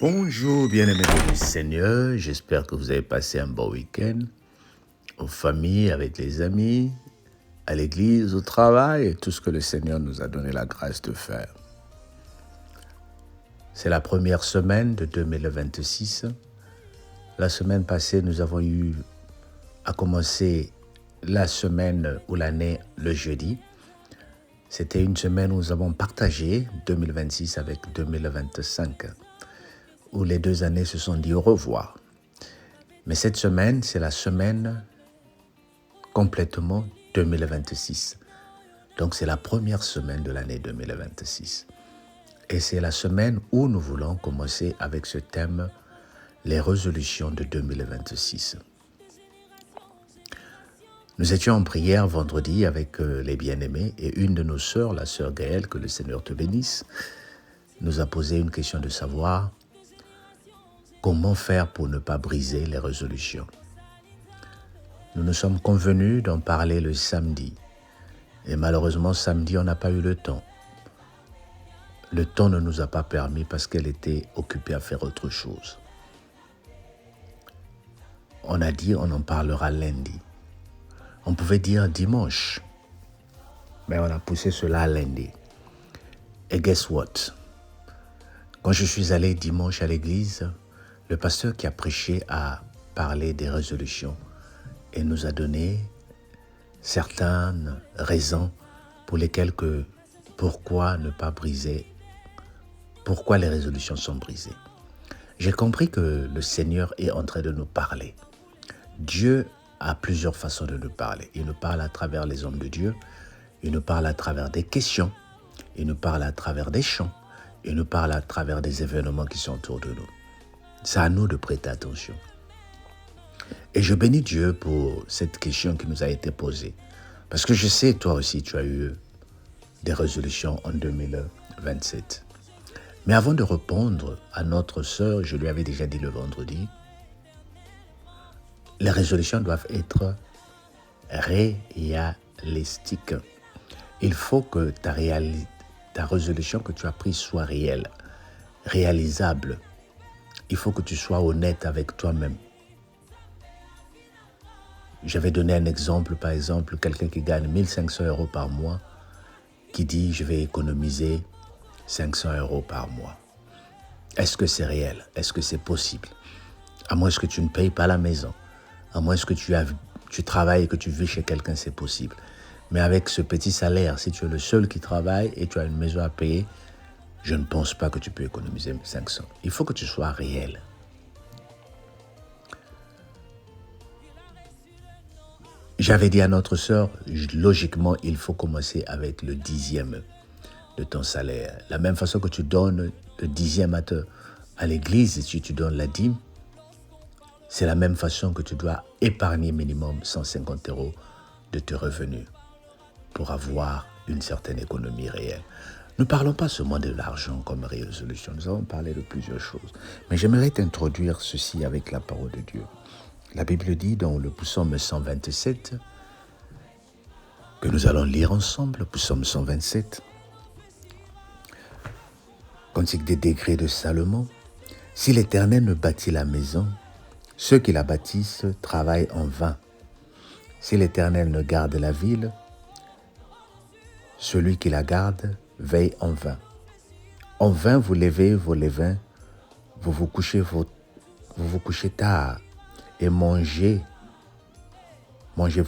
Bonjour bien-aimés du Seigneur, j'espère que vous avez passé un bon week-end, aux familles, avec les amis, à l'église, au travail et tout ce que le Seigneur nous a donné la grâce de faire. C'est la première semaine de 2026. La semaine passée, nous avons eu à commencer la semaine ou l'année le jeudi. C'était une semaine où nous avons partagé 2026 avec 2025. Où les 2 années se sont dit au revoir. Mais cette semaine, c'est la semaine complètement 2026. Donc c'est la première semaine de l'année 2026. Et c'est la semaine où nous voulons commencer avec ce thème, les résolutions de 2026. Nous étions en prière vendredi avec les bien-aimés et une de nos sœurs, la sœur Gaëlle, que le Seigneur te bénisse, nous a posé une question de savoir comment faire pour ne pas briser les résolutions. Nous nous sommes convenus d'en parler le samedi. Et malheureusement, samedi, on n'a pas eu le temps. Le temps ne nous a pas permis parce qu'elle était occupée à faire autre chose. On a dit on en parlera lundi. On pouvait dire dimanche. Mais on a poussé cela à lundi. Et guess what? Quand je suis allé dimanche à l'église, le pasteur qui a prêché a parlé des résolutions et nous a donné certaines raisons pour lesquelles pourquoi ne pas briser, pourquoi les résolutions sont brisées. J'ai compris que le Seigneur est en train de nous parler. Dieu a plusieurs façons de nous parler. Il nous parle à travers les hommes de Dieu, il nous parle à travers des questions, il nous parle à travers des chants, il nous parle à travers des événements qui sont autour de nous. C'est à nous de prêter attention. Et je bénis Dieu pour cette question qui nous a été posée. Parce que je sais, toi aussi, tu as eu des résolutions en 2027. Mais avant de répondre à notre sœur, je lui avais déjà dit le vendredi, les résolutions doivent être réalistiques. Il faut que ta résolution que tu as prise soit réelle, réalisable. Il faut que tu sois honnête avec toi-même. J'avais donné un exemple, par exemple, quelqu'un qui gagne 1500 € par mois, qui dit « je vais économiser 500 € par mois ». Est-ce que c'est réel? Est-ce que c'est possible? À moins que tu ne payes pas la maison, à moins que tu travailles et que tu vis chez quelqu'un, c'est possible. Mais avec ce petit salaire, si tu es le seul qui travaille et tu as une maison à payer, je ne pense pas que tu peux économiser 500. Il faut que tu sois réel. J'avais dit à notre sœur, logiquement, il faut commencer avec le 10e de ton salaire. La même façon que tu donnes le 10e à l'église, si tu donnes la dîme, c'est la même façon que tu dois épargner minimum 150 € de tes revenus pour avoir une certaine économie réelle. Nous ne parlons pas seulement de l'argent comme résolution, nous avons parlé de plusieurs choses. Mais j'aimerais t'introduire ceci avec la parole de Dieu. La Bible dit dans le psaume 127, que nous allons lire ensemble, psaume 127, Cantique des décrets de Salomon, « Si l'Éternel ne bâtit la maison, ceux qui la bâtissent travaillent en vain. Si l'Éternel ne garde la ville, celui qui la garde veille en vain. En vain vous levez vos levains, vous vous couchez tard et mangez-vous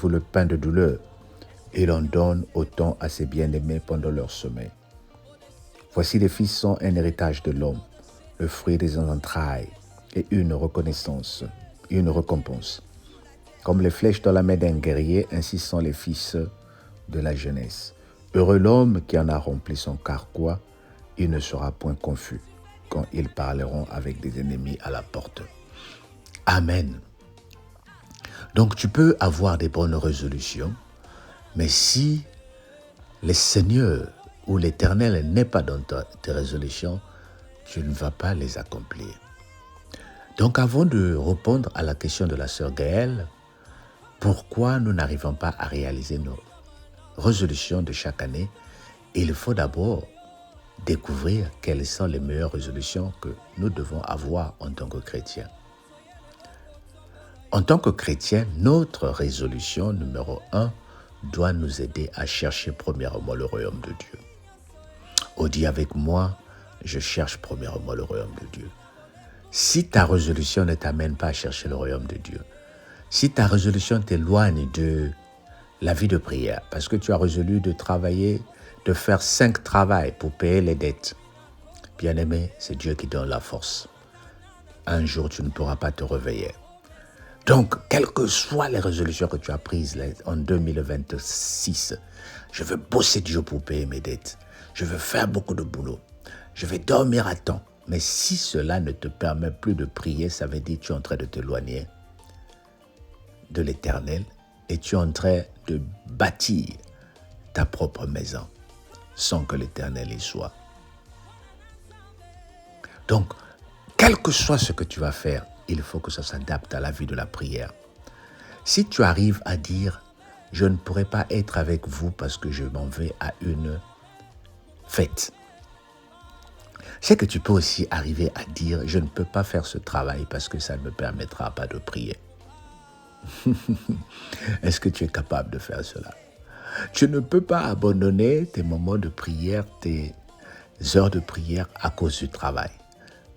le pain de douleur, et l'on donne autant à ses bien-aimés pendant leur sommeil. Voici les fils sont un héritage de l'homme, le fruit des entrailles et une reconnaissance, une récompense. Comme les flèches dans la main d'un guerrier, ainsi sont les fils de la jeunesse. Heureux l'homme qui en a rempli son carquois, il ne sera point confus quand ils parleront avec des ennemis à la porte. Amen. Donc tu peux avoir des bonnes résolutions, mais si le Seigneur ou l'Éternel n'est pas dans tes résolutions, tu ne vas pas les accomplir. Donc avant de répondre à la question de la sœur Gaëlle, pourquoi nous n'arrivons pas à réaliser nos résolutions de chaque année, il faut d'abord découvrir quelles sont les meilleures résolutions que nous devons avoir en tant que chrétiens. En tant que chrétiens, notre résolution numéro 1 doit nous aider à chercher premièrement le royaume de Dieu. Oh, dis avec moi, je cherche premièrement le royaume de Dieu. Si ta résolution ne t'amène pas à chercher le royaume de Dieu, si ta résolution t'éloigne de la vie de prière, parce que tu as résolu de travailler, de faire 5 travails pour payer les dettes, bien-aimé, c'est Dieu qui donne la force. Un jour, tu ne pourras pas te réveiller. Donc, quelles que soient les résolutions que tu as prises en 2026, je veux bosser Dieu pour payer mes dettes. Je veux faire beaucoup de boulot. Je vais dormir à temps. Mais si cela ne te permet plus de prier, ça veut dire que tu es en train de t'éloigner de l'Éternel et tu es en train de bâtir ta propre maison sans que l'Éternel y soit. Donc, quel que soit ce que tu vas faire, il faut que ça s'adapte à la vie de la prière. Si tu arrives à dire « je ne pourrai pas être avec vous parce que je m'en vais à une fête », c'est que tu peux aussi arriver à dire « je ne peux pas faire ce travail parce que ça ne me permettra pas de prier ». Est-ce que tu es capable de faire cela? Tu ne peux pas abandonner tes moments de prière, tes heures de prière à cause du travail,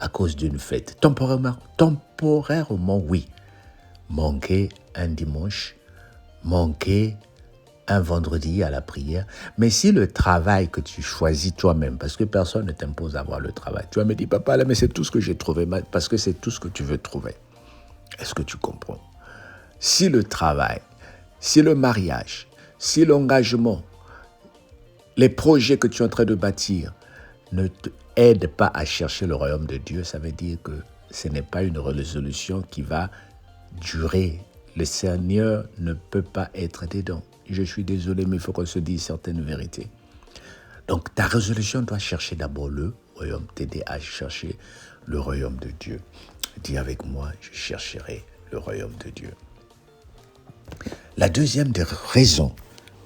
à cause d'une fête. Temporairement, oui. Manquer un dimanche, manquer un vendredi à la prière. Mais si le travail que tu choisis toi-même, parce que personne ne t'impose à avoir le travail, tu vas me dire, papa, là, mais c'est tout ce que j'ai trouvé, parce que c'est tout ce que tu veux trouver. Est-ce que tu comprends? Si le travail, si le mariage, si l'engagement, les projets que tu es en train de bâtir ne t'aident pas à chercher le royaume de Dieu, ça veut dire que ce n'est pas une résolution qui va durer. Le Seigneur ne peut pas être dedans. Je suis désolé, mais il faut qu'on se dise certaines vérités. Donc, ta résolution doit chercher d'abord le royaume, t'aider à chercher le royaume de Dieu. Dis avec moi, je chercherai le royaume de Dieu. La deuxième des raisons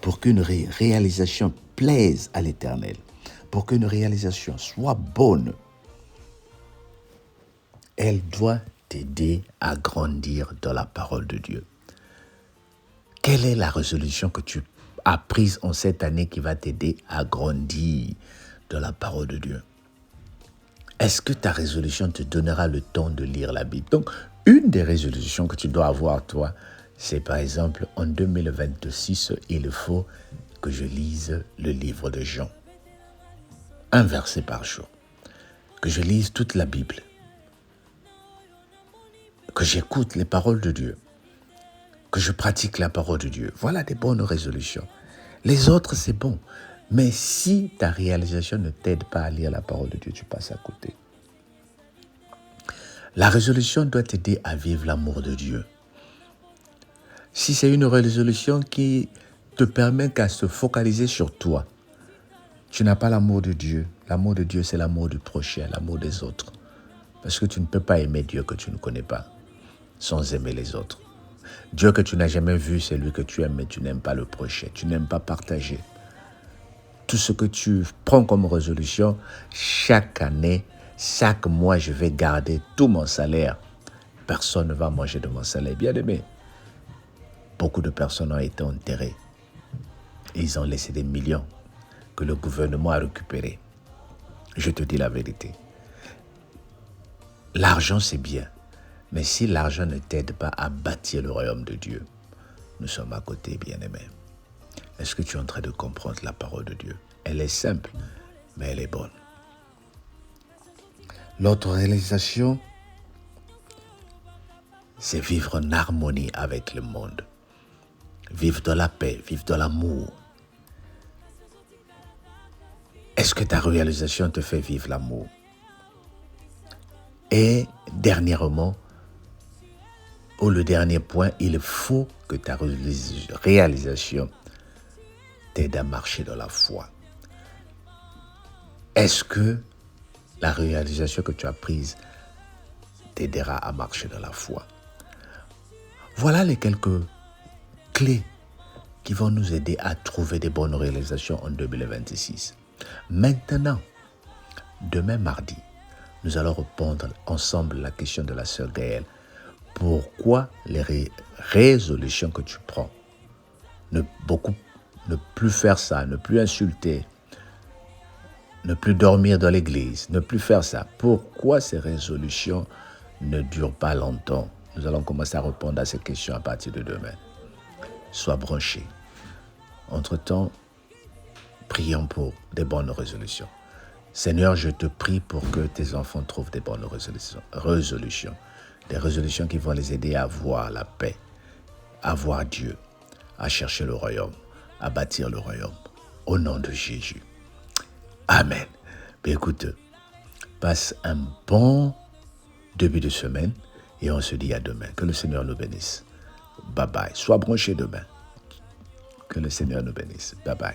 pour qu'une réalisation plaise à l'Éternel, pour qu'une réalisation soit bonne, elle doit t'aider à grandir dans la parole de Dieu. Quelle est la résolution que tu as prise en cette année qui va t'aider à grandir dans la parole de Dieu? Est-ce que ta résolution te donnera le temps de lire la Bible? Donc, une des résolutions que tu dois avoir, toi, c'est par exemple, en 2026, il faut que je lise le livre de Jean. Un verset par jour. Que je lise toute la Bible. Que j'écoute les paroles de Dieu. Que je pratique la parole de Dieu. Voilà des bonnes résolutions. Les autres, c'est bon. Mais si ta réalisation ne t'aide pas à lire la parole de Dieu, tu passes à côté. La résolution doit t'aider à vivre l'amour de Dieu. Si c'est une résolution qui te permet qu'à se focaliser sur toi, tu n'as pas l'amour de Dieu. L'amour de Dieu, c'est l'amour du prochain, l'amour des autres. Parce que tu ne peux pas aimer Dieu que tu ne connais pas, sans aimer les autres. Dieu que tu n'as jamais vu, c'est lui que tu aimes, mais tu n'aimes pas le prochain. Tu n'aimes pas partager. Tout ce que tu prends comme résolution, chaque année, chaque mois, je vais garder tout mon salaire. Personne ne va manger de mon salaire. Bien aimé. Beaucoup de personnes ont été enterrées. Ils ont laissé des millions que le gouvernement a récupérés. Je te dis la vérité. L'argent, c'est bien. Mais si l'argent ne t'aide pas à bâtir le royaume de Dieu, nous sommes à côté, bien-aimés. Est-ce que tu es en train de comprendre la parole de Dieu? Elle est simple, mais elle est bonne. L'autre réalisation, c'est vivre en harmonie avec le monde. Vivre dans la paix, vivre dans l'amour. Est-ce que ta réalisation te fait vivre l'amour? Et dernièrement, le dernier point, il faut que ta réalisation t'aide à marcher dans la foi. Est-ce que la réalisation que tu as prise t'aidera à marcher dans la foi? Voilà les quelques clés qui vont nous aider à trouver des bonnes réalisations en 2026. Maintenant, Demain, mardi, nous allons répondre ensemble à la question de la sœur Gaëlle. Pourquoi les résolutions que tu prends? Ne plus faire ça, ne plus insulter, ne plus dormir dans l'église, ne plus faire ça. Pourquoi ces résolutions ne durent pas longtemps? Nous allons commencer à répondre à ces questions à partir de demain. Sois branché. Entre-temps, prions pour des bonnes résolutions. Seigneur, je te prie pour que tes enfants trouvent des bonnes résolutions. Des résolutions qui vont les aider à voir la paix, à voir Dieu, à chercher le royaume, à bâtir le royaume. Au nom de Jésus. Amen. Mais écoute, passe un bon début de semaine et on se dit à demain. Que le Seigneur nous bénisse. Bye bye. Sois branché demain. Que le Seigneur nous bénisse. Bye bye.